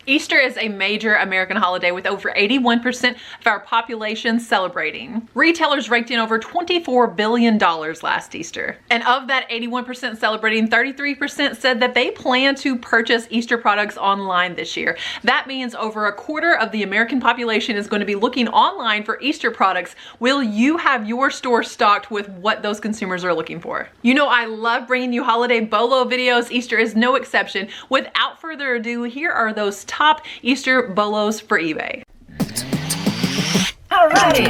Easter is a major American holiday with over 81% of our population celebrating. Retailers raked in over $24 billion last Easter. And of that 81% celebrating, 33% said that they plan to purchase Easter products online this year. That means over a quarter of the American population is going to be looking online for Easter products. Will you have your store stocked with what those consumers are looking for? You know, I love bringing you holiday bolo videos. Easter is no exception. Without further ado, here are those top Easter bolos for eBay. Alrighty.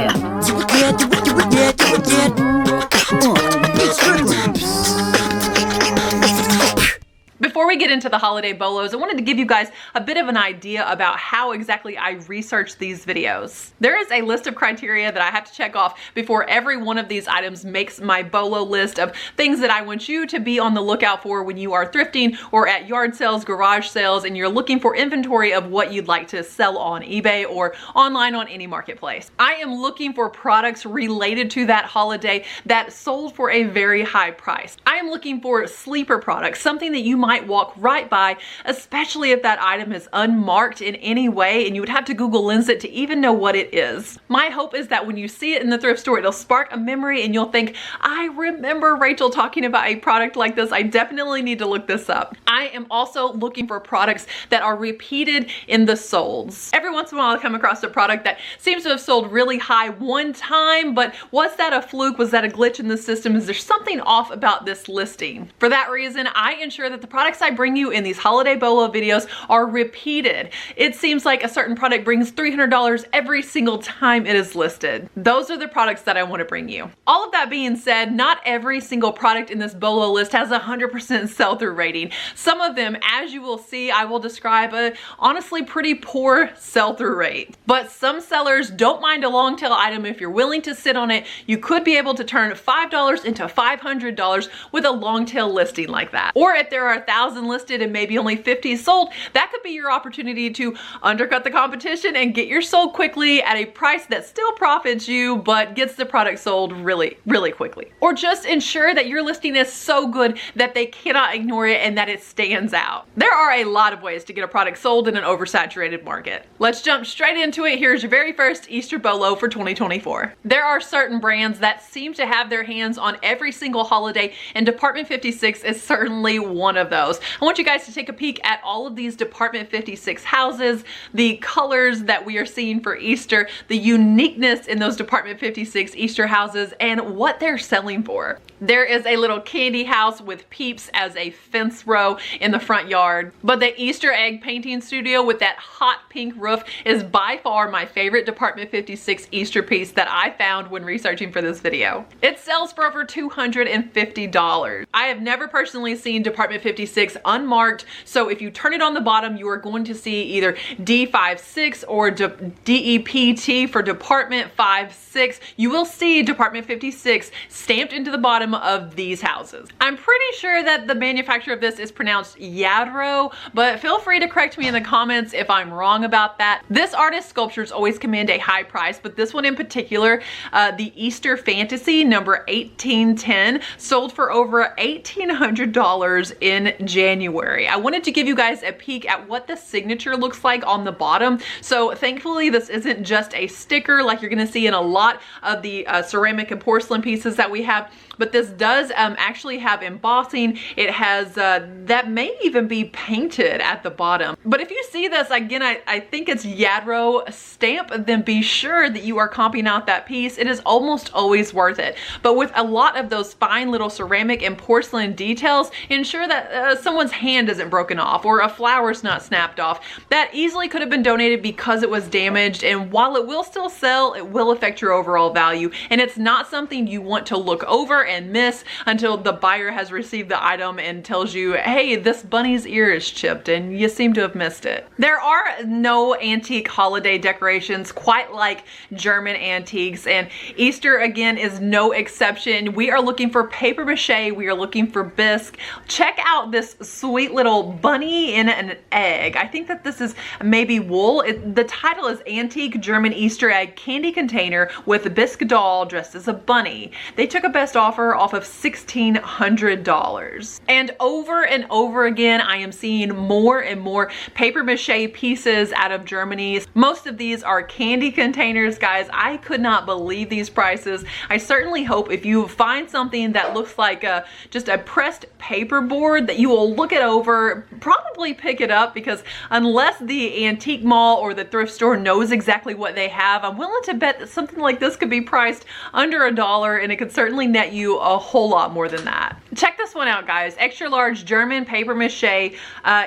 Before we get into the holiday bolos, I wanted to give you guys a bit of an idea about how exactly I research these videos. There is a list of criteria that I have to check off before every one of these items makes my bolo list of things that I want you to be on the lookout for when you are thrifting or at yard sales, garage sales, and you're looking for inventory of what you'd like to sell on eBay or online on any marketplace. I am looking for products related to that holiday that sold for a very high price. I am looking for sleeper products, something that you might walk right by, especially if that item is unmarked in any way and you would have to Google Lens it to even know what it is. My hope is that when you see it in the thrift store, it'll spark a memory and you'll think, I remember Rachel talking about a product like this. I definitely need to look this up. I am also looking for products that are repeated in the solds. Every once in a while I come across a product that seems to have sold really high one time, but was that a fluke? Was that a glitch in the system? Is there something off about this listing? For that reason, I ensure that the products I bring you in these holiday bolo videos are repeated. It seems like a certain product brings $300 every single time it is listed. Those are the products that I want to bring you. All of that being said, not every single product in this bolo list has a 100% sell-through rating. Some of them, as you will see, I will describe a honestly pretty poor sell-through rate. But some sellers don't mind a long tail item. If you're willing to sit on it, you could be able to turn $5 into $500 with a long tail listing like that. Or if there are 1,000 listed and maybe only 50 sold, that could be your opportunity to undercut the competition and get your sold quickly at a price that still profits you but gets the product sold really quickly. Or just ensure that your listing is so good that they cannot ignore it and that it stands out. There are a lot of ways to get a product sold in an oversaturated market. Let's jump straight into it. Here's your very first Easter bolo for 2024. There are certain brands that seem to have their hands on every single holiday, and Department 56 is certainly one of those. I want you guys to take a peek at all of these Department 56 houses, the colors that we are seeing for Easter, the uniqueness in those Department 56 Easter houses, and what they're selling for. There is a little candy house with Peeps as a fence row in the front yard, but the Easter egg painting studio with that hot pink roof is by far my favorite Department 56 Easter piece that I found when researching for this video. It sells for over $250. I have never personally seen Department 56 unmarked, so if you turn it on the bottom, you are going to see either D56 or DEPT for Department 56. You will see Department 56 stamped into the bottom of these houses. I'm pretty sure that the manufacturer of this is pronounced Yadro, but feel free to correct me in the comments if I'm wrong about that. This artist's sculptures always command a high price, but this one in particular, the Easter Fantasy number 1810, sold for over $1,800 in January. I wanted to give you guys a peek at what the signature looks like on the bottom. So thankfully this isn't just a sticker like you're gonna see in a lot of the ceramic and porcelain pieces that we have, but this does actually have embossing. It has, that may even be painted at the bottom. But if you see this, again, I think it's Yadro stamp, then be sure that you are comping out that piece. It is almost always worth it. But with a lot of those fine little ceramic and porcelain details, ensure that someone's hand isn't broken off or a flower's not snapped off. That easily could have been donated because it was damaged, and while it will still sell, it will affect your overall value, and it's not something you want to look over and miss until the buyer has received the item and tells you, hey, this bunny's ear is chipped and you seem to have missed it. There are no antique holiday decorations quite like German antiques, and Easter again is no exception. We are looking for paper mache, we are looking for bisque. Check out this this sweet little bunny in an egg. I think that this is maybe wool. The title is Antique German Easter Egg Candy Container with a bisque doll dressed as a bunny. They took a best offer off of $1,600. And over again, I am seeing more and more paper mache pieces out of Germany. Most of these are candy containers, guys. I could not believe these prices. I certainly hope if you find something that looks like just a pressed paperboard that you will look it over, probably pick it up, because unless the antique mall or the thrift store knows exactly what they have, I'm willing to bet that something like this could be priced under $1, and it could certainly net you a whole lot more than that. Check this one out, guys. Extra large German paper mache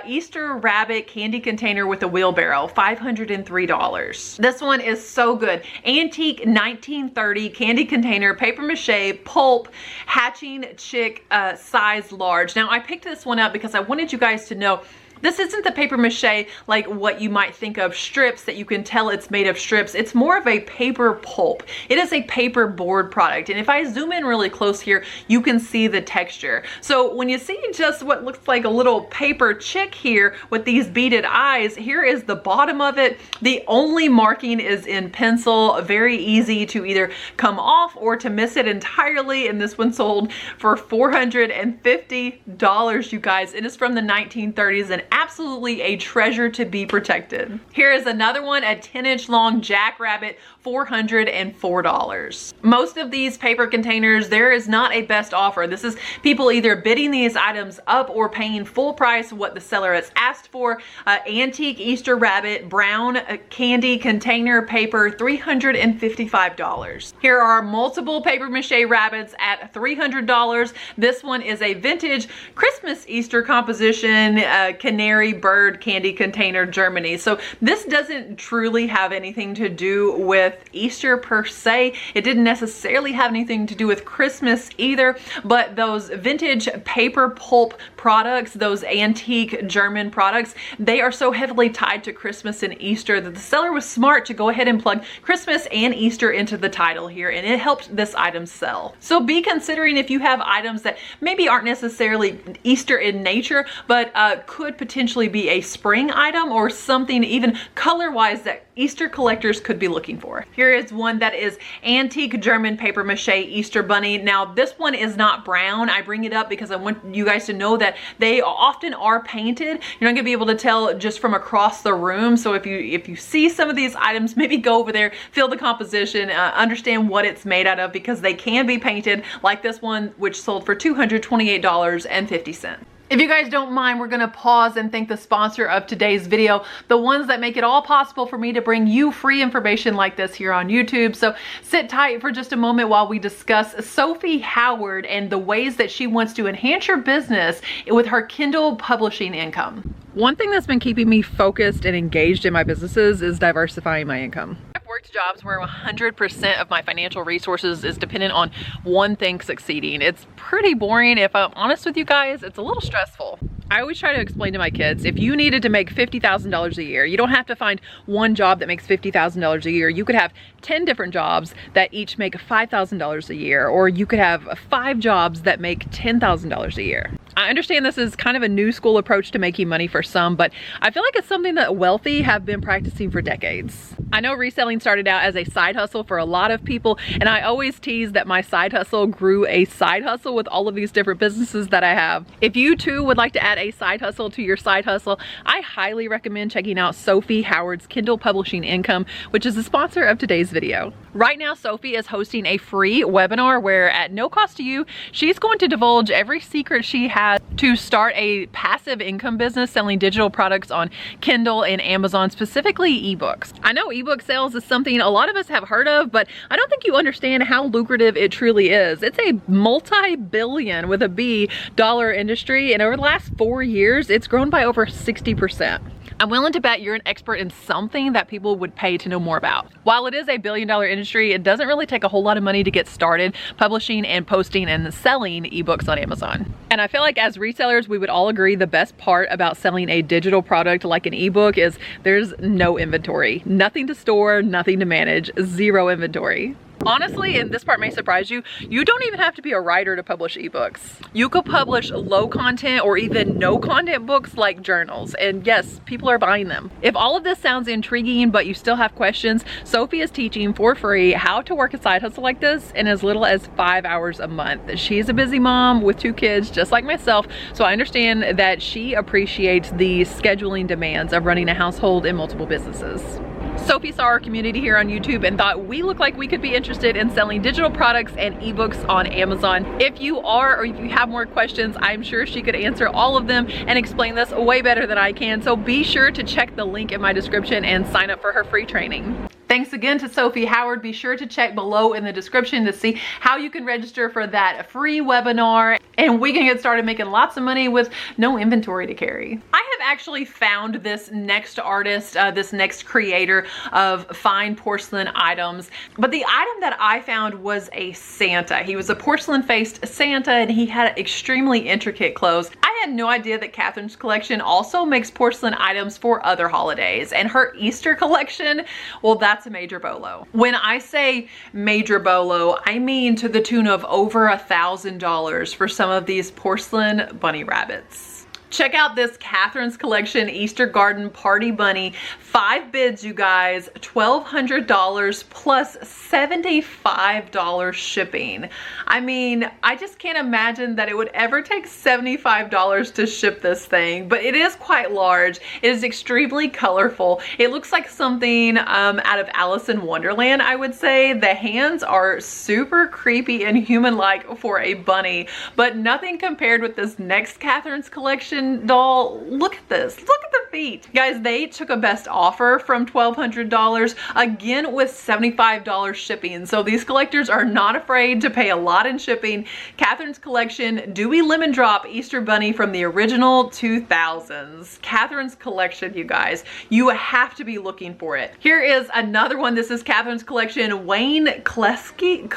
Easter rabbit candy container with a wheelbarrow, $503. This one is so good. Antique 1930 candy container, paper mache, pulp, hatching chick, size large. Now I picked this one up because I wanted you guys to know this isn't the paper mache like what you might think of strips that you can tell it's made of strips. It's more of a paper pulp. It is a paper board product. And if I zoom in really close here, you can see the texture. So when you see just what looks like a little paper chick here with these beaded eyes, here is the bottom of it. The only marking is in pencil. Very easy to either come off or to miss it entirely. And this one sold for $450, you guys. It is from the 1930s and absolutely a treasure to be protected. Here is another one, a 10-inch long jackrabbit, $404. Most of these paper containers, there is not a best offer. This is people either bidding these items up or paying full price what the seller has asked for. Antique Easter rabbit, brown candy container paper, $355. Here are multiple paper mache rabbits at $300. This one is a vintage Christmas Easter composition, canary bird candy container, Germany. So this doesn't truly have anything to do with Easter per se. It didn't necessarily have anything to do with Christmas either, but those vintage paper pulp products, those antique German products, they are so heavily tied to Christmas and Easter that the seller was smart to go ahead and plug Christmas and Easter into the title here, and it helped this item sell. So be considering if you have items that maybe aren't necessarily Easter in nature, but could potentially be a spring item or something even color-wise that Easter collectors could be looking for. Here is one that is antique German paper mache Easter bunny. Now this one is not brown. I bring it up because I want you guys to know that they often are painted. You're not gonna be able to tell just from across the room. So if you see some of these items, maybe go over there, feel the composition, understand what it's made out of, because they can be painted like this one, which sold for $228.50. If you guys don't mind, we're gonna pause and thank the sponsor of today's video, the ones that make it all possible for me to bring you free information like this here on YouTube. So sit tight for just a moment while we discuss Sophie Howard and the ways that she wants to enhance your business with her Kindle publishing income. One thing that's been keeping me focused and engaged in my businesses is diversifying my income. I've worked jobs where 100% of my financial resources is dependent on one thing succeeding. It's pretty boring. If I'm honest with you guys, it's a little stressful. I always try to explain to my kids, if you needed to make $50,000 a year, you don't have to find one job that makes $50,000 a year. You could have 10 different jobs that each make $5,000 a year, or you could have 5 jobs that make $10,000 a year. I understand this is kind of a new school approach to making money for some, but I feel like it's something that wealthy have been practicing for decades. I know reselling started out as a side hustle for a lot of people, and I always tease that my side hustle grew a side hustle with all of these different businesses that I have. If you too would like to add a side hustle to your side hustle, I highly recommend checking out Sophie Howard's Kindle Publishing Income, which is the sponsor of today's video. Right now, Sophie is hosting a free webinar where at no cost to you, she's going to divulge every secret she has to start a passive income business selling digital products on Kindle and Amazon, specifically ebooks. I know ebook sales is something a lot of us have heard of, but I don't think you understand how lucrative it truly is. It's a multi-billion with a B dollar industry, and over the last 4 years, it's grown by over 60%. I'm willing to bet you're an expert in something that people would pay to know more about. While it is a billion-dollar industry, it doesn't really take a whole lot of money to get started publishing and posting and selling ebooks on Amazon. And I feel like as resellers, we would all agree the best part about selling a digital product like an ebook is there's no inventory. Nothing to store, nothing to manage, zero inventory. Honestly, and this part may surprise you, you don't even have to be a writer to publish ebooks. You could publish low content or even no content books like journals, and yes, people are buying them. If all of this sounds intriguing but you still have questions, Sophie is teaching for free how to work a side hustle like this in as little as 5 hours a month. She's a busy mom with 2 kids just like myself, so I understand that she appreciates the scheduling demands of running a household and multiple businesses. Sophie saw our community here on YouTube and thought we look like we could be interested in selling digital products and ebooks on Amazon. If you are, or if you have more questions, I'm sure she could answer all of them and explain this way better than I can. So be sure to check the link in my description and sign up for her free training. Thanks again to Sophie Howard. Be sure to check below in the description to see how you can register for that free webinar, and we can get started making lots of money with no inventory to carry. I have actually found this next artist, this next creator of fine porcelain items, but the item that I found was a Santa. He was a porcelain faced Santa and he had extremely intricate clothes. I had no idea that Catherine's collection also makes porcelain items for other holidays, and her Easter collection, well, that's a major bolo. When I say major bolo, I mean to the tune of over $1,000 for some of these porcelain bunny rabbits. Check out this Catherine's Collection Easter Garden Party Bunny. 5 bids, you guys, $1,200 plus $75 shipping. I mean, I just can't imagine that it would ever take $75 to ship this thing, but it is quite large. It is extremely colorful. It looks like something out of Alice in Wonderland, I would say. The hands are super creepy and human-like for a bunny, but nothing compared with this next Catherine's Collection doll. Look at this. Look at the feet. Guys, they took a best offer from $1,200, again with $75 shipping. So these collectors are not afraid to pay a lot in shipping. Catherine's Collection Dewy Lemon Drop Easter Bunny from the original 2000s. Catherine's Collection, you guys. You have to be looking for it. Here is another one. This is Catherine's Collection Wayne Kleski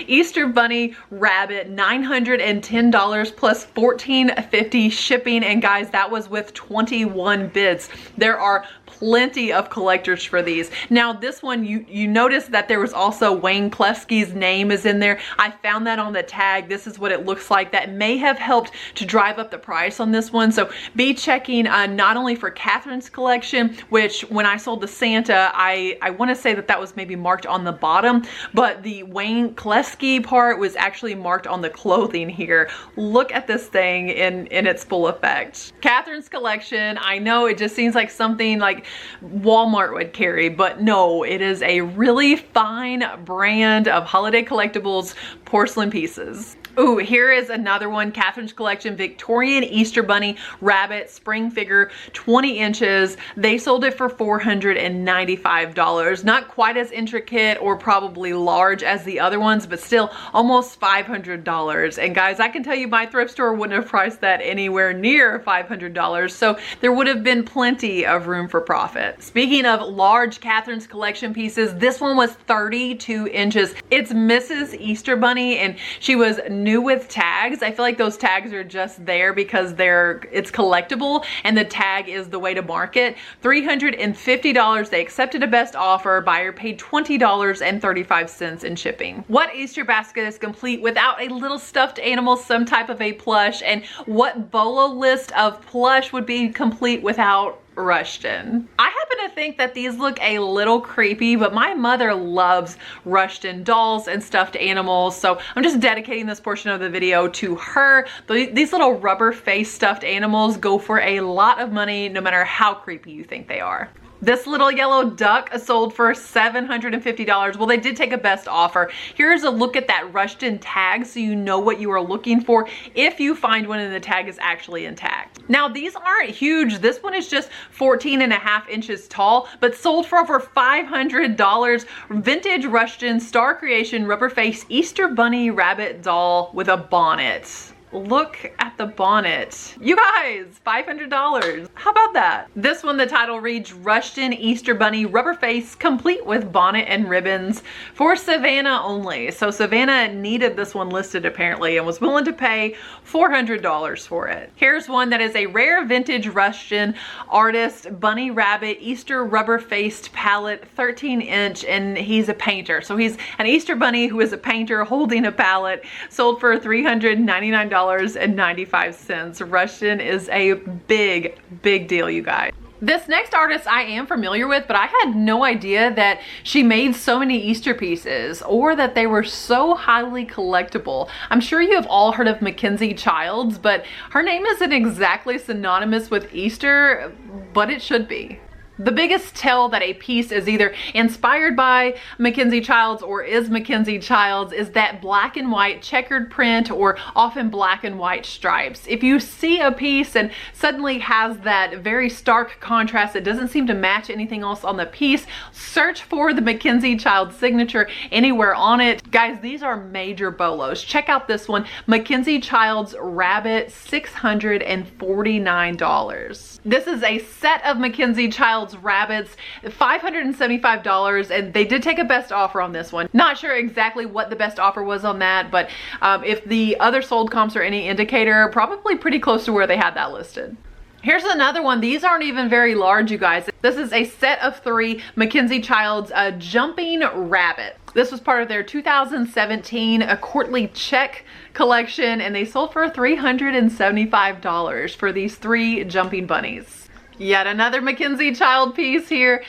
Easter Bunny Rabbit, $910 plus $14.50 shipping, and guys, that was with 21 bids. There are plenty of collectors for these. Now this one, you notice that there was also Wayne Kleski's name is in there. I found that on the tag. This is what it looks like. That may have helped to drive up the price on this one. So be checking not only for Catherine's Collection, which when I sold the Santa, I want to say that that was maybe marked on the bottom, but the Wayne Kleski part was actually marked on the clothing here. Look at this thing in its full effect. Catherine's Collection, I know it just seems like something like Walmart would carry, but no, it is a really fine brand of holiday collectibles porcelain pieces. Ooh, here is another one, Catherine's Collection Victorian Easter Bunny Rabbit Spring Figure, 20 inches. They sold it for $495. Not quite as intricate or probably large as the other ones, but still almost $500. And guys, I can tell you my thrift store wouldn't have priced that anywhere near $500. So there would have been plenty of room for profit. Speaking of large Catherine's Collection pieces, this one was 32 inches. It's Mrs. Easter Bunny, and she was new with tags. I feel like those tags are just there because it's collectible and the tag is the way to market. $350. They accepted a best offer. Buyer paid $20.35 in shipping. What Easter basket is complete without a little stuffed animal, some type of a plush? And what bolo list of plush would be complete without Rushton? I happen to think that these look a little creepy, but my mother loves Rushton dolls and stuffed animals, so I'm just dedicating this portion of the video to her. These little rubber face stuffed animals go for a lot of money no matter how creepy you think they are. This little yellow duck sold for $750. Well, they did take a best offer. Here's a look at that Rushton tag so you know what you are looking for if you find one and the tag is actually intact. Now, these aren't huge. This one is just 14.5 inches tall, but sold for over $500. Vintage Rushton Star Creation Rubber Face Easter Bunny Rabbit Doll with a bonnet. Look at the bonnet. You guys, $500. How about that? This one, the title reads Rushton Easter Bunny Rubber Face complete with bonnet and ribbons for Savannah only. So Savannah needed this one listed apparently and was willing to pay $400 for it. Here's one that is a rare vintage Rushton artist bunny rabbit Easter rubber faced palette, 13-inch, and he's a painter. So he's an Easter bunny who is a painter holding a palette, sold for $399.95. Rushton is a big deal, you guys. This next artist I am familiar with, but I had no idea that she made so many Easter pieces or that they were so highly collectible. I'm sure you have all heard of Mackenzie Childs, but her name isn't exactly synonymous with Easter, but it should be. The biggest tell that a piece is either inspired by Mackenzie Childs or is Mackenzie Childs is that black and white checkered print or often black and white stripes. If you see a piece and suddenly has that very stark contrast that doesn't seem to match anything else on the piece, search for the Mackenzie Childs signature anywhere on it. Guys, these are major bolos. Check out this one, Mackenzie Childs Rabbit, $649. This is a set of Mackenzie Childs rabbits, $575, and they did take a best offer on this one. Not sure exactly what the best offer was on that, but if the other sold comps are any indicator, probably pretty close to where they had that listed. Here's another one. These aren't even very large, you guys. This is a set of 3 Mackenzie Childs Jumping Rabbit. This was part of their 2017 Courtly Check collection, and they sold for $375 for these 3 jumping bunnies. Yet another Mackenzie Child piece here,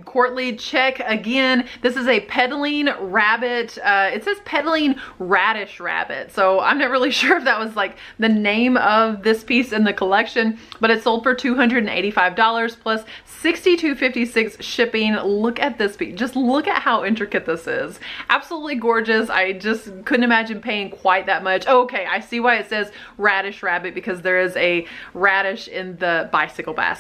Courtly Check again. This is a pedaling rabbit. It says pedaling radish rabbit. So I'm not really sure if that was like the name of this piece in the collection, but it sold for $285 plus $62.56 shipping. Look at this piece. Just look at how intricate this is. Absolutely gorgeous. I just couldn't imagine paying quite that much. Okay, I see why it says radish rabbit, because there is a radish in the bicycle basket.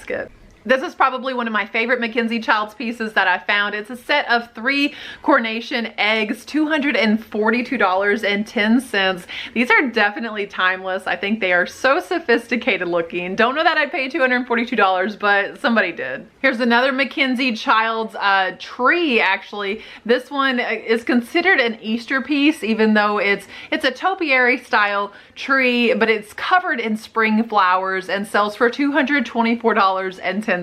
This is probably one of my favorite Mackenzie Childs pieces that I found. It's a set of 3 coronation eggs, $242.10. These are definitely timeless. I think they are so sophisticated looking. Don't know that I'd pay $242, but somebody did. Here's another Mackenzie Childs tree, actually. This one is considered an Easter piece, even though it's a topiary style tree, but it's covered in spring flowers and sells for $224.10.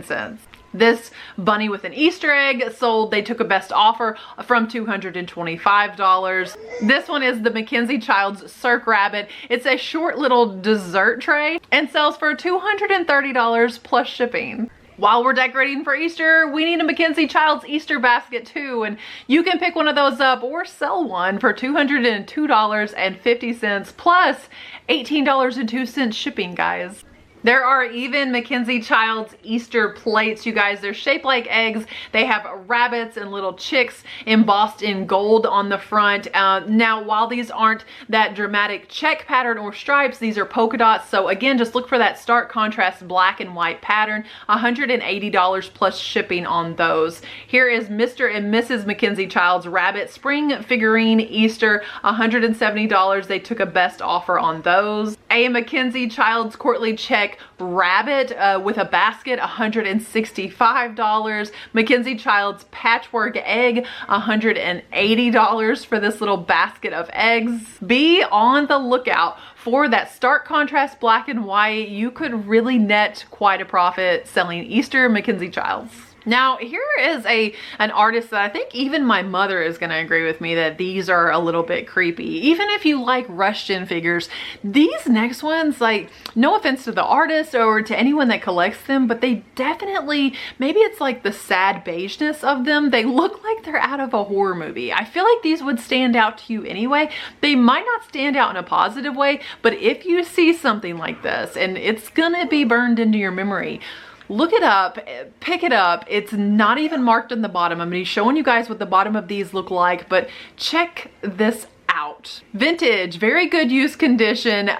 This bunny with an Easter egg sold, they took a best offer from $225. This one is the Mackenzie Childs Cirque Rabbit. It's a short little dessert tray and sells for $230 plus shipping. While we're decorating for Easter, we need a Mackenzie Childs Easter basket too, and you can pick one of those up or sell one for $202.50 plus $18.02 shipping, guys. There are even Mackenzie Childs Easter plates, you guys. They're shaped like eggs. They have rabbits and little chicks embossed in gold on the front. Now, while these aren't that dramatic check pattern or stripes, these are polka dots. So again, just look for that stark contrast black and white pattern. $180 plus shipping on those. Here is Mr. and Mrs. Mackenzie Childs Rabbit Spring Figurine Easter, $170. They took a best offer on those. A Mackenzie Childs Courtly Check Rabbit with a basket, $165. Mackenzie Childs Patchwork Egg, $180 for this little basket of eggs. Be on the lookout for that stark contrast black and white. You could really net quite a profit selling Easter Mackenzie Childs. Now, here is an artist that I think even my mother is going to agree with me that these are a little bit creepy. Even if you like Rushton figures, these next ones, like, no offense to the artist or to anyone that collects them, but they definitely, maybe it's like the sad beigeness of them. They look like they're out of a horror movie. I feel like these would stand out to you anyway. They might not stand out in a positive way, but if you see something like this, and it's gonna be burned into your memory, look it up, pick it up. It's not even marked on the bottom. I'm going to be showing you guys what the bottom of these look like, but check this out. Vintage, very good use condition,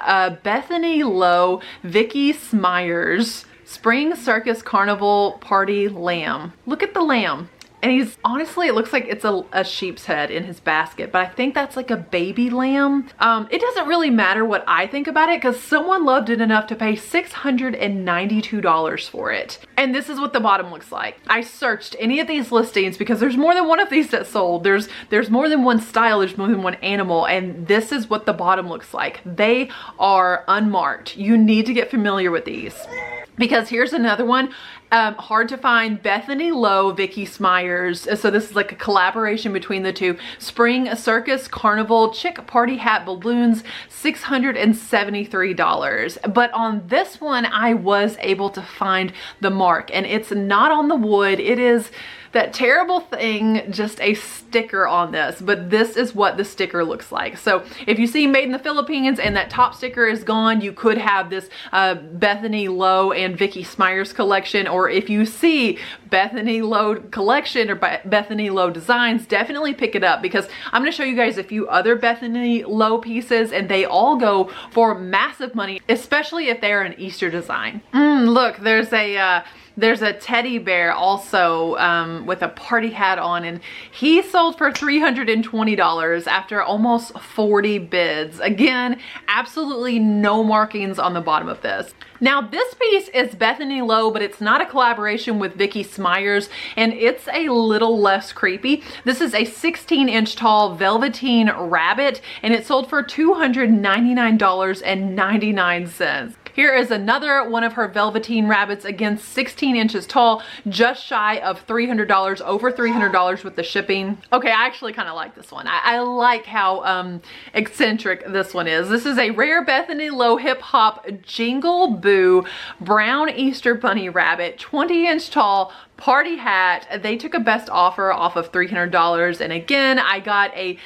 Bethany Lowe, Vicky Smyers, Spring Circus Carnival Party Lamb. Look at the lamb. And he's, honestly, it looks like it's a sheep's head in his basket, but I think that's like a baby lamb. It doesn't really matter what I think about it because someone loved it enough to pay $692 for it. And this is what the bottom looks like. I searched any of these listings because there's more than one of these that sold. There's more than one style, there's more than one animal, and this is what the bottom looks like. They are unmarked. You need to get familiar with these. Because here's another one, hard to find, Bethany Lowe, Vicky Smyers. So this is like a collaboration between the two. Spring Circus Carnival Chick Party Hat Balloons, $673. But on this one, I was able to find the mark, and it's not on the wood. It is that terrible thing, just a sticker on this, but this is what the sticker looks like. So if you see Made in the Philippines and that top sticker is gone, you could have this Bethany Lowe and Vicky Smyers collection, or if you see Bethany Lowe collection or Bethany Lowe designs, definitely pick it up because I'm gonna show you guys a few other Bethany Lowe pieces and they all go for massive money, especially if they're an Easter design. Look, there's a teddy bear also with a party hat on, and he sold for $320 after almost 40 bids. Again, absolutely no markings on the bottom of this. Now this piece is Bethany Lowe, but it's not a collaboration with Vicky Smyers, and it's a little less creepy. This is a 16-inch tall velveteen rabbit, and it sold for $299.99. Here is another one of her velveteen rabbits, again 16 inches tall, just shy of $300, over $300 with the shipping. Okay, I actually kind of like this one. I like how eccentric this one is. This is a rare Bethany Lowe hip hop Jingle Boo brown Easter bunny rabbit, 20-inch tall, party hat. They took a best offer off of $300, and again I got a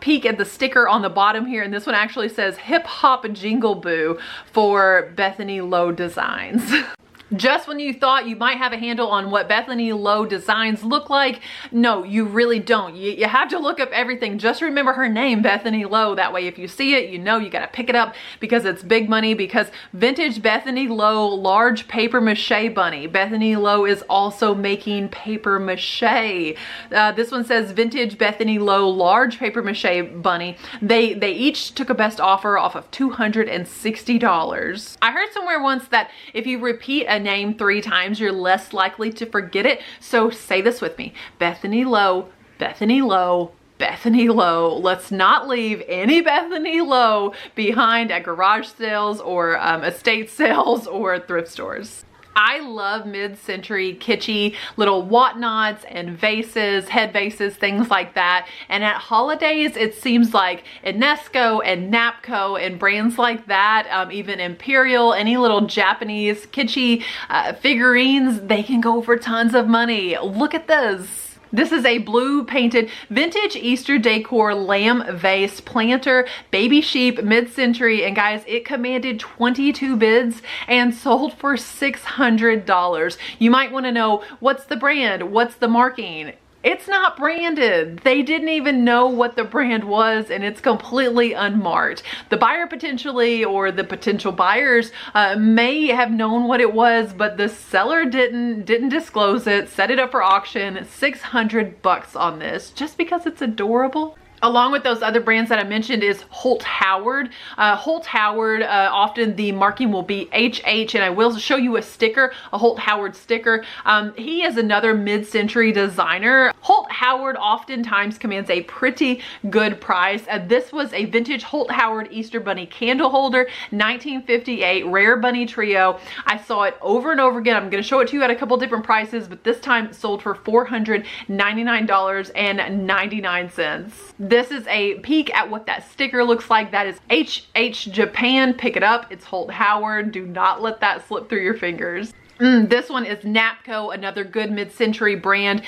peek at the sticker on the bottom here, and this one actually says hip hop Jingle Boo for Bethany Lowe designs. Just when you thought you might have a handle on what Bethany Lowe designs look like, no, you really don't. You have to look up everything. Just remember her name, Bethany Lowe. That way, if you see it, you know you got to pick it up because it's big money, because vintage Bethany Lowe large paper mache bunny. Bethany Lowe is also making paper mache. This one says vintage Bethany Lowe large paper mache bunny. They each took a best offer off of $260. I heard somewhere once that if you repeat a name 3 times, you're less likely to forget it. So say this with me: Bethany Lowe, Bethany Lowe, Bethany Lowe. Let's not leave any Bethany Lowe behind at garage sales or estate sales or thrift stores. I love mid-century kitschy little whatnots and vases, head vases, things like that. And at holidays, it seems like Enesco and Napco and brands like that, even Imperial, any little Japanese kitschy figurines, they can go for tons of money. Look at this. This is a blue painted vintage Easter decor lamb vase planter, baby sheep, mid-century, and guys, it commanded 22 bids and sold for $600. You might want to know, what's the brand? What's the marking? It's not branded. They didn't even know what the brand was, and it's completely unmarked. The buyer potentially, or the potential buyers may have known what it was, but the seller didn't disclose it, set it up for auction. $600 on this just because it's adorable. Along with those other brands that I mentioned is Holt Howard. Holt Howard, often the marking will be HH, and I will show you a sticker, a Holt Howard sticker. He is another mid-century designer. Holt Howard oftentimes commands a pretty good price. This was a vintage Holt Howard Easter Bunny candle holder, 1958, rare bunny trio. I saw it over and over again. I'm going to show it to you at a couple different prices, but this time it sold for $499.99. This is a peek at what that sticker looks like. That is HH Japan. Pick it up. It's Holt Howard. Do not let that slip through your fingers. This one is Napco, another good mid-century brand.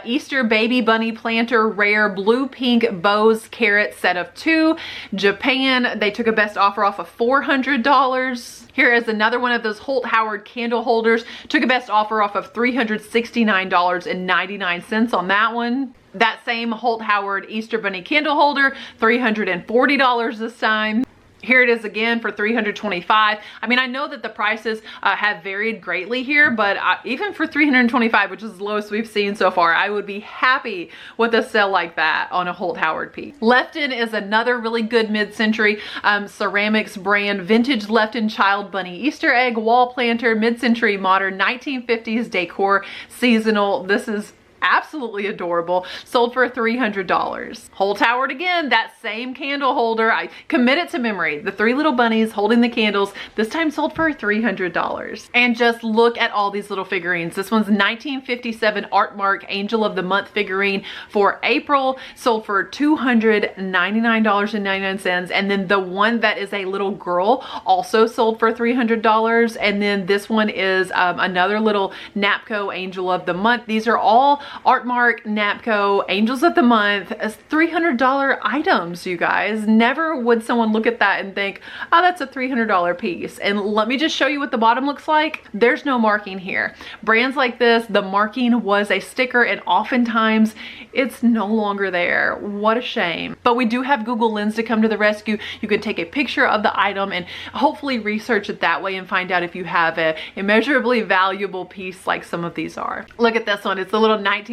Easter Baby Bunny Planter, rare blue pink bows carrot set of 2. Japan, they took a best offer off of $400. Here is another one of those Holt Howard candle holders. Took a best offer off of $369.99 on that one. That same Holt Howard Easter Bunny candle holder, $340 this time. Here it is again for $325. I mean, I know that the prices have varied greatly here, but even for $325, which is the lowest we've seen so far, I would be happy with a sale like that on a Holt Howard piece. Lefton is another really good mid-century ceramics brand. Vintage Lefton Child Bunny Easter egg wall planter, mid-century modern 1950s decor seasonal. This is absolutely adorable. Sold for $300. Holt Howard again, that same candle holder. I commit it to memory. The three little bunnies holding the candles, this time sold for $300. And just look at all these little figurines. This one's 1957 Artmark Angel of the Month figurine for April, sold for $299.99. And then the one that is a little girl also sold for $300. And then this one is another little Napco Angel of the Month. These are all Artmark, Napco, Angels of the Month, as $300 items, you guys. Never would someone look at that and think, oh, that's a $300 piece. And let me just show you what the bottom looks like. There's no marking here. Brands like this, the marking was a sticker, and oftentimes it's no longer there. What a shame. But we do have Google Lens to come to the rescue. You could take a picture of the item and hopefully research it that way and find out if you have a immeasurably valuable piece like some of these are. Look at this one. It's a little 1950s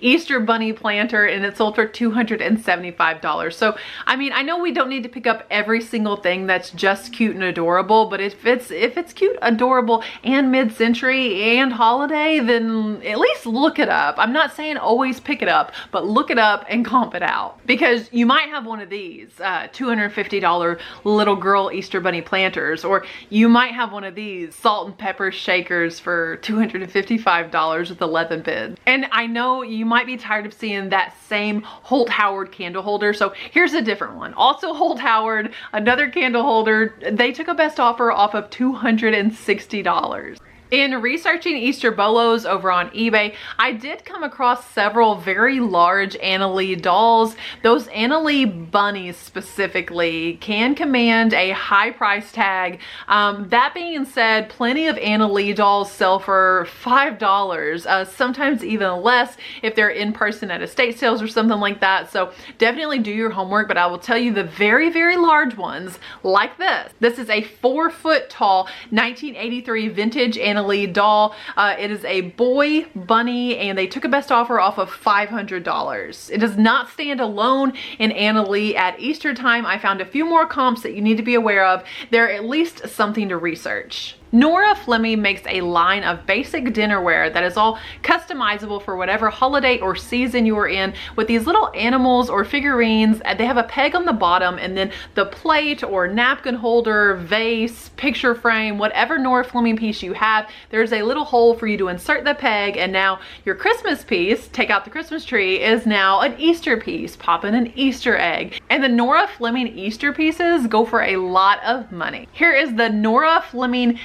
Easter bunny planter, and it sold for $275. So, I mean, I know we don't need to pick up every single thing that's just cute and adorable, but if it's cute, adorable, and mid-century and holiday, then at least look it up. I'm not saying always pick it up, but look it up and comp it out, because you might have one of these $250 little girl Easter bunny planters, or you might have one of these salt and pepper shakers for $255 with 11 bids. And I know you might be tired of seeing that same Holt Howard candle holder, so here's a different one. Also Holt Howard, another candle holder. They took a best offer off of $260. In researching Easter Bolos over on eBay, I did come across several very large Anna Lee dolls. Those Anna Lee bunnies specifically can command a high price tag. That being said, plenty of Anna Lee dolls sell for $5, sometimes even less if they're in person at estate sales or something like that. So definitely do your homework, but I will tell you the very, very large ones like this. This is a 4 foot tall 1983 vintage Anna Lee doll. It is a boy bunny, and they took a best offer off of $500. It does not stand alone in Anna Lee at Easter time. I found a few more comps that you need to be aware of. They're at least something to research. Nora Fleming makes a line of basic dinnerware that is all customizable for whatever holiday or season you are in, with these little animals or figurines. They have a peg on the bottom, and then the plate or napkin holder, vase, picture frame, whatever Nora Fleming piece you have, there's a little hole for you to insert the peg, and now your Christmas piece, take out the Christmas tree, is now an Easter piece. Pop in an Easter egg. And the Nora Fleming Easter pieces go for a lot of money. Here is the Nora Fleming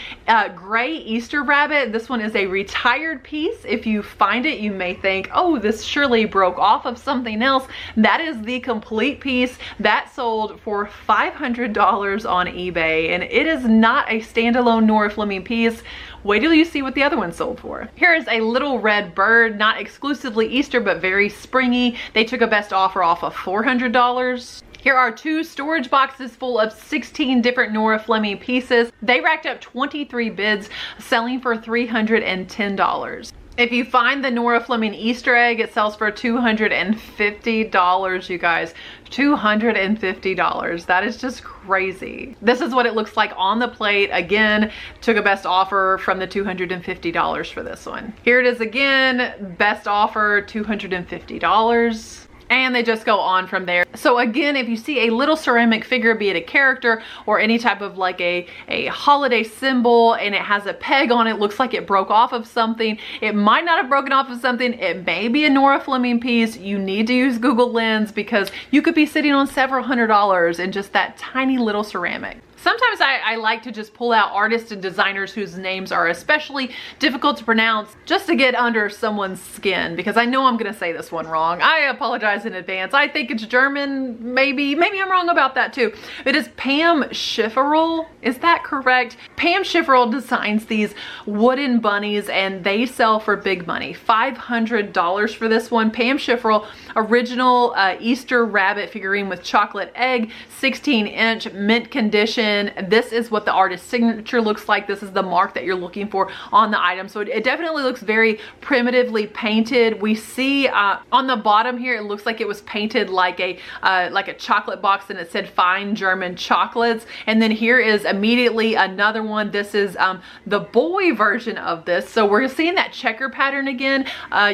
gray Easter rabbit. This one is a retired piece. If you find it, you may think, oh, this surely broke off of something else. That is the complete piece. That sold for $500 on eBay, and it is not a standalone Nora Fleming piece. Wait till you see what the other one sold for. Here is a little red bird, not exclusively Easter, but very springy. They took a best offer off of $400. Here are 2 storage boxes full of 16 different Nora Fleming pieces. They racked up 23 bids, selling for $310. If you find the Nora Fleming Easter egg, it sells for $250, you guys. $250. That is just crazy. This is what it looks like on the plate. Again, took a best offer from the $250 for this one. Here it is again, best offer, $250. And they just go on from there. So again, if you see a little ceramic figure, be it a character or any type of like a holiday symbol, and it has a peg on it, looks like it broke off of something. It might not have broken off of something. It may be a Nora Fleming piece. You need to use Google Lens, because you could be sitting on several $100s in just that tiny little ceramic. Sometimes I like to just pull out artists and designers whose names are especially difficult to pronounce just to get under someone's skin, because I know I'm gonna say this one wrong. I apologize in advance. I think it's German, maybe I'm wrong about that too. It is Pam Schifferl, is that correct? Pam Schifferl designs these wooden bunnies and they sell for big money. $500 for this one. Pam Schifferl, original Easter rabbit figurine with chocolate egg, 16-inch, mint condition. This is what the artist's signature looks like. This is the mark that you're looking for on the item. So it definitely looks very primitively painted. We see on the bottom here, it looks like it was painted like a chocolate box, and it said fine German chocolates. And then here is immediately another one. This is the boy version of this. So we're seeing that checker pattern again.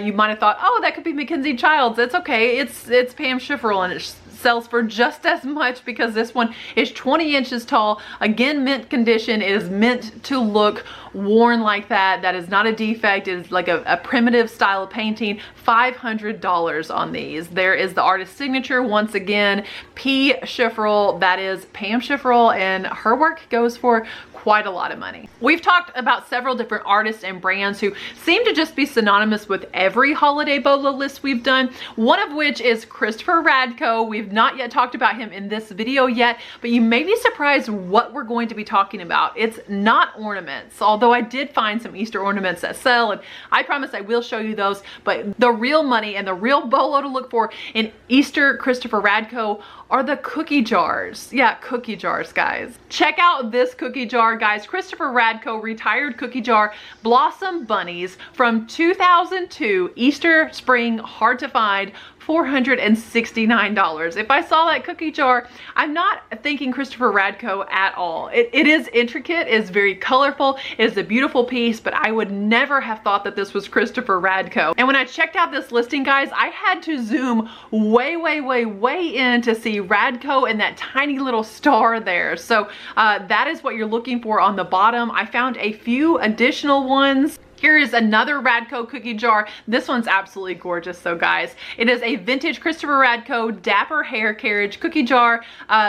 You might have thought, oh, that could be Mackenzie Childs. It's okay. It's Pam Schifferl, and it's sells for just as much because this one is 20 inches tall. Again, mint condition. It is meant to look worn like that. That is not a defect. It is like a primitive style of painting. $500 on these. There is the artist's signature. Once again, P. Schifferl. That is Pam Schifferl, and her work goes for quite a lot of money. We've talked about several different artists and brands who seem to just be synonymous with every holiday bolo list we've done, one of which is Christopher Radko. We've not yet talked about him in this video yet, but you may be surprised what we're going to be talking about. It's not ornaments, although I did find some Easter ornaments that sell, and I promise I will show you those, but the real money and the real bolo to look for in Easter Christopher Radko are the cookie jars. Yeah, cookie jars, guys. Check out this cookie jar, guys. Christopher Radko retired cookie jar Blossom Bunnies from 2002. Easter spring, hard to find. $469. If I saw that cookie jar, I'm not thinking Christopher Radko at all. It is intricate, it's very colorful, it is a beautiful piece, but I would never have thought that this was Christopher Radko. And when I checked out this listing, guys, I had to zoom way in to see Radko and that tiny little star there. So that is what you're looking for on the bottom. I found a few additional ones. Here is another Radko cookie jar. This one's absolutely gorgeous, so guys. It is a vintage Christopher Radko Dapper Hair Carriage cookie jar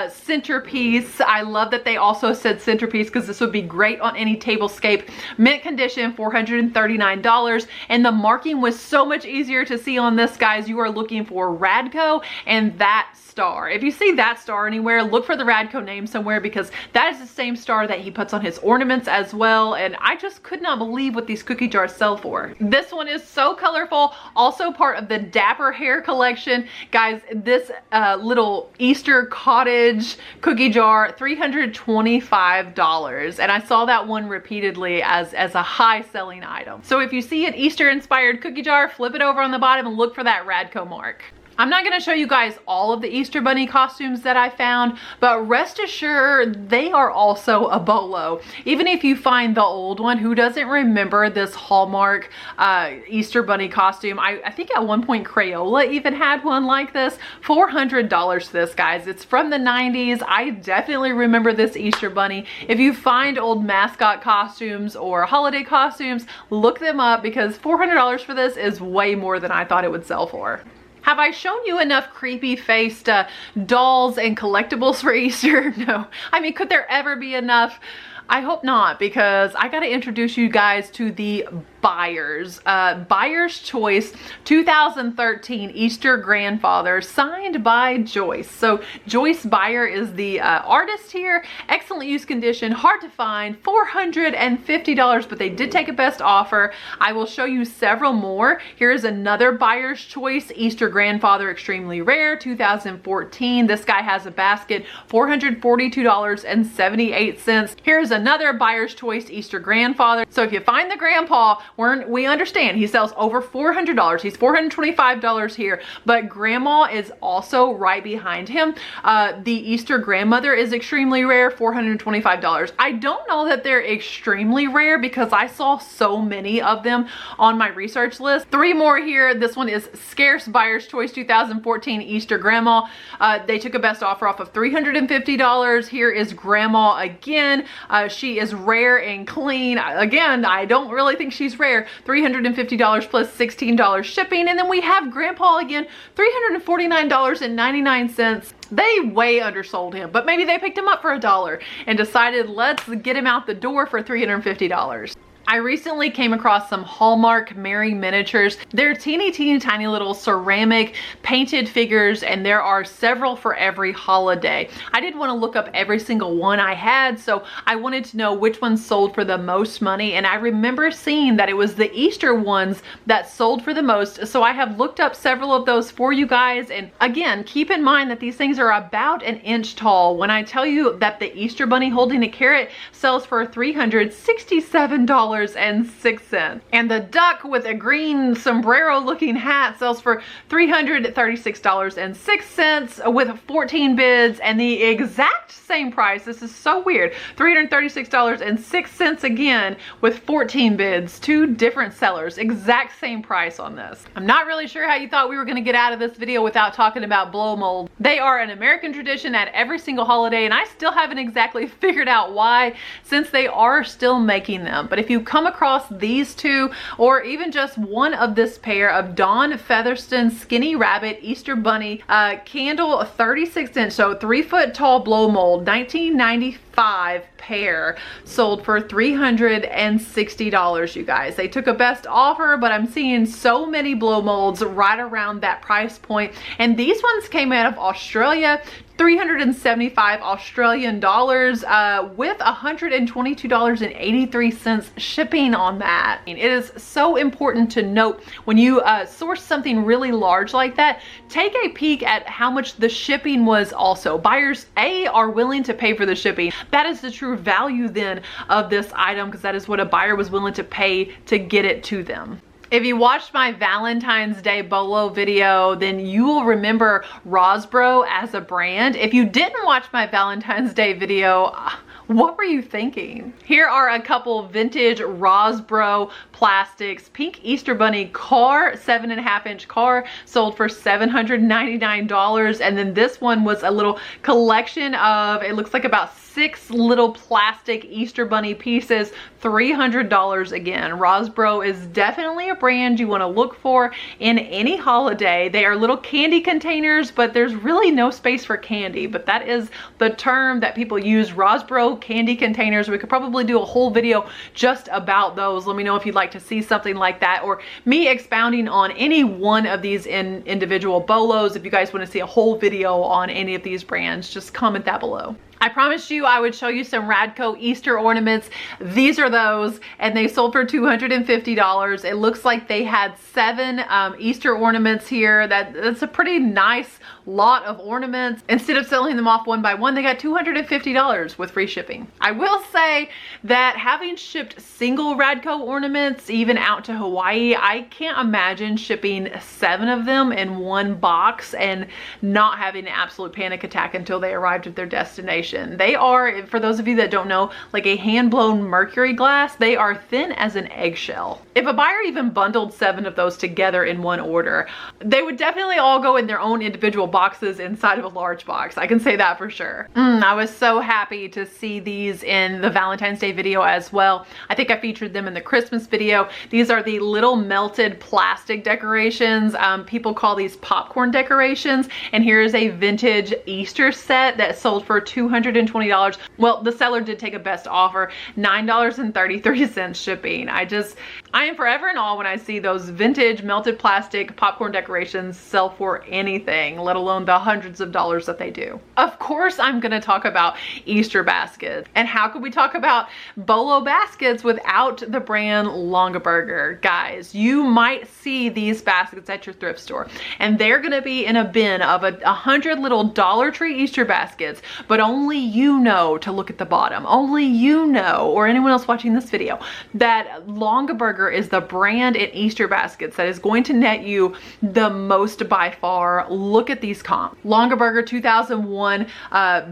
centerpiece. I love that they also said centerpiece because this would be great on any tablescape. Mint condition, $439. And the marking was so much easier to see on this, guys. You are looking for Radko and that star. If you see that star anywhere, look for the Radko name somewhere, because that is the same star that he puts on his ornaments as well. And I just could not believe what these cookie jars sell for. This one is so colorful, also part of the Dapper Hair collection. Guys, this little Easter cottage cookie jar, $325. And I saw that one repeatedly as a high selling item. So if you see an Easter inspired cookie jar, flip it over on the bottom and look for that Radko mark. I'm not going to show you guys all of the Easter Bunny costumes that I found, but rest assured they are also a bolo. Even if you find the old one, who doesn't remember this Hallmark Easter Bunny costume? I think at one point Crayola even had one like this. $400 for this, guys. It's from the 90s. I definitely remember this Easter Bunny. If you find old mascot costumes or holiday costumes, look them up, because $400 for this is way more than I thought it would sell for. Have I shown you enough creepy faced dolls and collectibles for Easter? No. I mean, could there ever be enough? I hope not, because I got to introduce you guys to the Buyer's Choice 2013 Easter Grandfather, signed by Joyce. So Joyce Buyer is the artist here. Excellent use condition, hard to find, $450, but they did take a best offer. I will show you several more. Here is another Buyer's Choice Easter Grandfather, extremely rare, 2014. This guy has a basket, $442.78. Here's another Buyer's Choice Easter Grandfather. So if you find the grandpa, we understand he sells over $400. He's $425 here, but grandma is also right behind him. The Easter grandmother is extremely rare, $425. I don't know that they're extremely rare because I saw so many of them on my research list. Three more here. This one is scarce Buyer's Choice 2014 Easter Grandma. They took a best offer off of $350. Here is grandma again. She is rare and clean. Again, I don't really think she's rare. $350 plus $16 shipping. And then we have Grandpa again, $349.99. They way undersold him, but maybe they picked him up for $1 and decided let's get him out the door for $350. I recently came across some Hallmark Mary miniatures. They're teeny tiny little ceramic painted figures, and there are several for every holiday. I did want to look up every single one I had, so I wanted to know which ones sold for the most money, and I remember seeing that it was the Easter ones that sold for the most, so I have looked up several of those for you guys. And again, keep in mind that these things are about an inch tall. When I tell you that the Easter bunny holding a carrot sells for $367.06, and the duck with a green sombrero looking hat sells for $336.06 with 14 bids, and the exact same price. This is so weird. $336.06 again with 14 bids. Two different sellers, exact same price on this. I'm not really sure how you thought we were going to get out of this video without talking about blow mold. They are an American tradition at every single holiday, and I still haven't exactly figured out why, since they are still making them. But if you come across these two, or even just one of this pair of Dawn Featherston Skinny Rabbit Easter Bunny candle 36-inch, so 3-foot tall blow mold, 1995 pair, sold for $360, you guys. They took a best offer, but I'm seeing so many blow molds right around that price point. And these ones came out of Australia, 375 Australian dollars with $122.83 shipping on that. It is so important to note when you source something really large like that, take a peek at how much the shipping was also. Buyers are willing to pay for the shipping. That is the true value then of this item, because that is what a buyer was willing to pay to get it to them. If you watched my Valentine's Day Bolo video, then you will remember Rosbro as a brand. If you didn't watch my Valentine's Day video, what were you thinking? Here are a couple vintage Rosbro plastics. Pink Easter Bunny car, 7.5-inch car, sold for $799. And then this one was a little collection of, it looks like about 6 little plastic Easter Bunny pieces, $300 again. Rosbro is definitely a brand you want to look for in any holiday. They are little candy containers, but there's really no space for candy, but that is the term that people use, Rosbro candy containers. We could probably do a whole video just about those. Let me know if you'd like to see something like that, or me expounding on any one of these individual bolos. If you guys want to see a whole video on any of these brands, just comment that below. I promised you I would show you some Radco Easter ornaments. These are those, and they sold for $250. It looks like they had 7 Easter ornaments here. That's a pretty nice lot of ornaments. Instead of selling them off one by one, they got $250 with free shipping. I will say that having shipped single Radco ornaments even out to Hawaii, I can't imagine shipping 7 of them in one box and not having an absolute panic attack until they arrived at their destination. They are, for those of you that don't know, like a hand-blown mercury glass. They are thin as an eggshell. If a buyer even bundled 7 of those together in one order, they would definitely all go in their own individual boxes inside of a large box. I can say that for sure. I was so happy to see these in the Valentine's Day video as well. I think I featured them in the Christmas video. These are the little melted plastic decorations. People call these popcorn decorations. And here is a vintage Easter set that sold for $220. Well, the seller did take a best offer, $9.33 shipping. I am forever in awe when I see those vintage melted plastic popcorn decorations sell for anything, let alone the hundreds of dollars that they do. Of course, I'm gonna talk about Easter baskets. And how could we talk about Bolo baskets without the brand Longaberger? Guys, you might see these baskets at your thrift store, and they're gonna be in a bin of 100 little Dollar Tree Easter baskets, but only you know to look at the bottom. Only you know, or anyone else watching this video, that Longaberger Longaberger is the brand in Easter baskets that is going to net you the most by far. Look at these comps. Longaberger 2001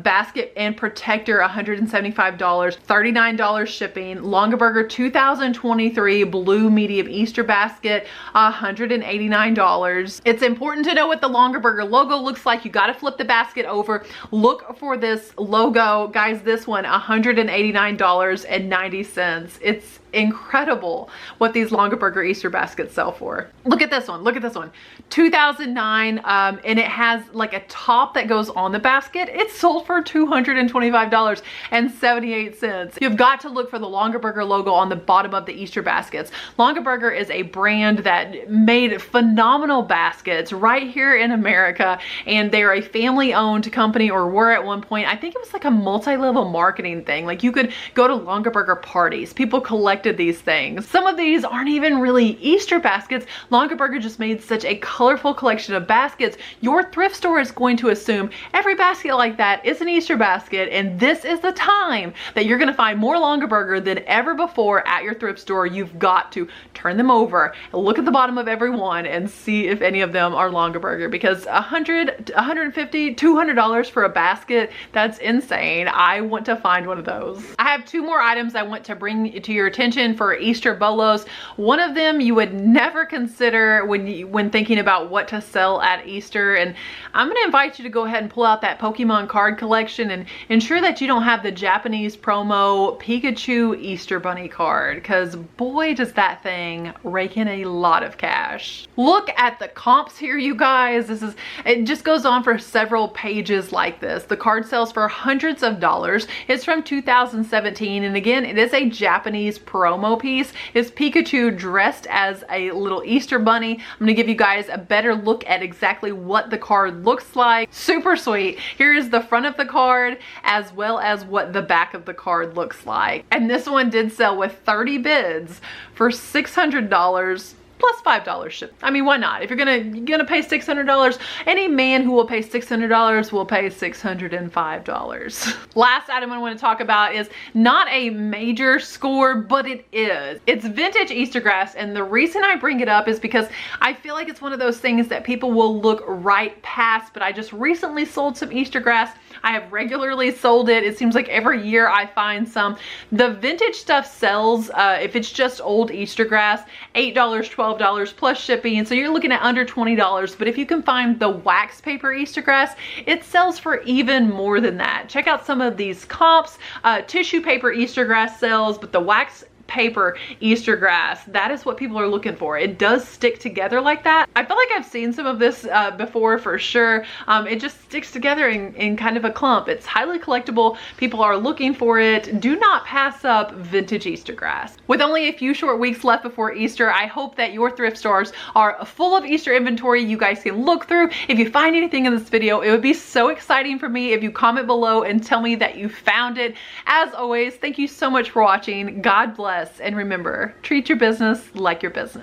basket and protector, $175, $39 shipping. Longaberger 2023 blue medium Easter basket, $189. It's important to know what the Longaberger logo looks like. You got to flip the basket over. Look for this logo. Guys, this one, $189.90. It's incredible what these Longaberger Easter baskets sell for. Look at this one. Look at this one. 2009, and it has like a top that goes on the basket. It's sold for $225.78. You've got to look for the Longaberger logo on the bottom of the Easter baskets. Longaberger is a brand that made phenomenal baskets right here in America, and they're a family-owned company, or were at one point. I think it was like a multi-level marketing thing. Like, you could go to Longaberger parties. People collected these things. Some of these aren't even really Easter baskets. Longaberger just made such a colorful collection of baskets. Your thrift store is going to assume every basket like that is an Easter basket, and this is the time that you're going to find more Longaberger than ever before at your thrift store. You've got to turn them over and look at the bottom of every one and see if any of them are Longaberger, because $100, $150, $200 for a basket, that's insane. I want to find one of those. I have two more items I want to bring to your attention for Easter Bolos. One of them you would never consider when thinking about what to sell at Easter, and I'm going to invite you to go ahead and pull out that Pokemon card collection and ensure that you don't have the Japanese promo Pikachu Easter Bunny card, because boy does that thing rake in a lot of cash. Look at the comps here, you guys. It just goes on for several pages like this. The card sells for hundreds of dollars. It's from 2017, and again, it is a Japanese promo piece. Is Pikachu dressed as a little Easter bunny. I'm gonna give you guys a better look at exactly what the card looks like. Super sweet. Here is the front of the card as well as what the back of the card looks like. And this one did sell with 30 bids for $600 plus $5 ship. I mean, why not? If you're gonna pay $600, any man who will pay $600 will pay $605. Last item I want to talk about is not a major score, but it is. It's vintage Easter grass, and the reason I bring it up is because I feel like it's one of those things that people will look right past, but I just recently sold some Easter grass. I have regularly sold it. It seems like every year I find some. The vintage stuff sells, if it's just old Easter grass, $8, $12 plus shipping, and so you're looking at under $20. But if you can find the wax paper Easter grass, it sells for even more than that. Check out some of these comps. Tissue paper Easter grass sells, but the wax paper Easter grass, that is what people are looking for. It does stick together like that. I feel like I've seen some of this before for sure. It just sticks together in kind of a clump. It's highly collectible. People are looking for it. Do not pass up vintage Easter grass. With only a few short weeks left before Easter, I hope that your thrift stores are full of Easter inventory you guys can look through. If you find anything in this video, it would be so exciting for me if you comment below and tell me that you found it. As always, thank you so much for watching. God bless. And remember, treat your business like your business.